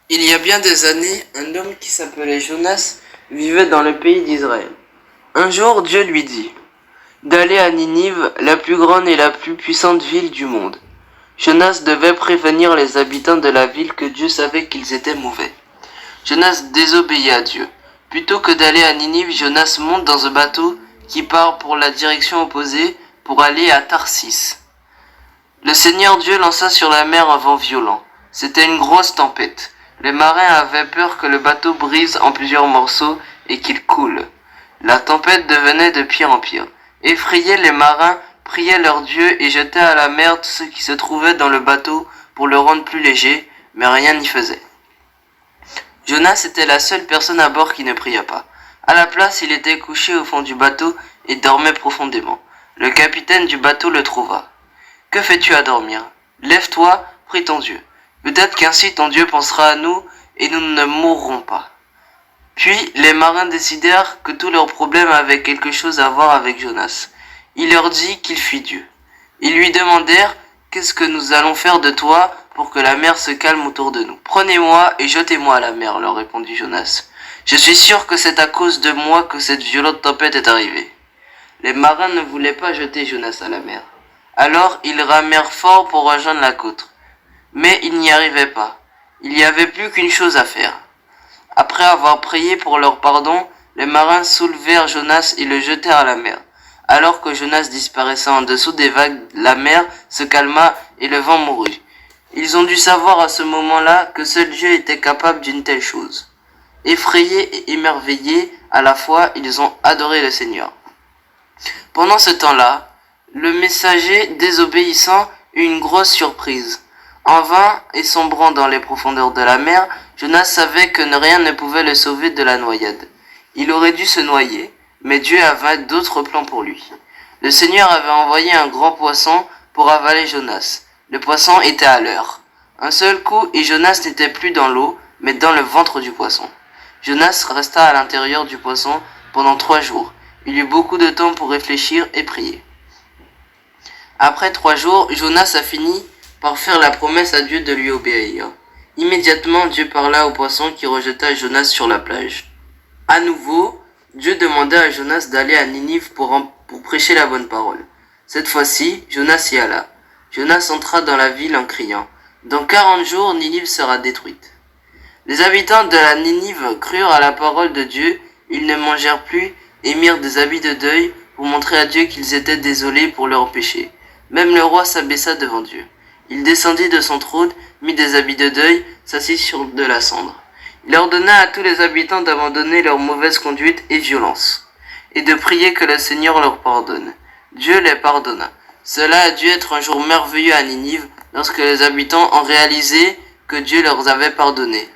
Il y a bien des années, un homme qui s'appelait Jonas vivait dans le pays d'Israël. Un jour, Dieu lui dit d'aller à Ninive, la plus grande et la plus puissante ville du monde. Jonas devait prévenir les habitants de la ville que Dieu savait qu'ils étaient mauvais. Jonas désobéit à Dieu. Plutôt que d'aller à Ninive, Jonas monte dans un bateau qui part pour la direction opposée pour aller à Tarsis. Le Seigneur Dieu lança sur la mer un vent violent. C'était une grosse tempête. Les marins avaient peur que le bateau brise en plusieurs morceaux et qu'il coule. La tempête devenait de pire en pire. Effrayés, les marins priaient leur Dieu et jetaient à la mer tout ce qui se trouvait dans le bateau pour le rendre plus léger, mais rien n'y faisait. Jonas était la seule personne à bord qui ne pria pas. À la place, il était couché au fond du bateau et dormait profondément. Le capitaine du bateau le trouva. « Que fais-tu à dormir? Lève-toi, prie ton Dieu. Peut-être qu'ainsi ton Dieu pensera à nous et nous ne mourrons pas. » Puis les marins décidèrent que tous leurs problèmes avaient quelque chose à voir avec Jonas. Il leur dit qu'il fuit Dieu. Ils lui demandèrent « Qu'est-ce que nous allons faire de toi pour que la mer se calme autour de nous? Prenez-moi et jetez-moi à la mer, leur répondit Jonas. Je suis sûr que c'est à cause de moi que cette violente tempête est arrivée. Les marins ne voulaient pas jeter Jonas à la mer. Alors ils ramèrent fort pour rejoindre la côte. Mais ils n'y arrivaient pas. Il n'y avait plus qu'une chose à faire. Après avoir prié pour leur pardon, les marins soulevèrent Jonas et le jetèrent à la mer. Alors que Jonas disparaissait en dessous des vagues, la mer se calma et le vent mourut. Ils ont dû savoir à ce moment-là que seul Dieu était capable d'une telle chose. Effrayés et émerveillés à la fois, ils ont adoré le Seigneur. Pendant ce temps-là, le messager désobéissant eut une grosse surprise. En vain et sombrant dans les profondeurs de la mer, Jonas savait que rien ne pouvait le sauver de la noyade. Il aurait dû se noyer, mais Dieu avait d'autres plans pour lui. Le Seigneur avait envoyé un grand poisson pour avaler Jonas. Le poisson était à l'heure. Un seul coup et Jonas n'était plus dans l'eau, mais dans le ventre du poisson. Jonas resta à l'intérieur du poisson pendant 3 jours. Il eut beaucoup de temps pour réfléchir et prier. Après 3 jours, Jonas a fini par faire la promesse à Dieu de lui obéir. Immédiatement, Dieu parla au poisson qui rejeta Jonas sur la plage. À nouveau, Dieu demanda à Jonas d'aller à Ninive pour prêcher la bonne parole. Cette fois-ci, Jonas y alla. Jonas entra dans la ville en criant « Dans 40 jours, Ninive sera détruite. » Les habitants de la Ninive crurent à la parole de Dieu, ils ne mangèrent plus et mirent des habits de deuil pour montrer à Dieu qu'ils étaient désolés pour leurs péchés. Même le roi s'abaissa devant Dieu. Il descendit de son trône, mit des habits de deuil, s'assit sur de la cendre. Il ordonna à tous les habitants d'abandonner leur mauvaise conduite et violence, et de prier que le Seigneur leur pardonne. Dieu les pardonna. Cela a dû être un jour merveilleux à Ninive, lorsque les habitants ont réalisé que Dieu leur avait pardonné.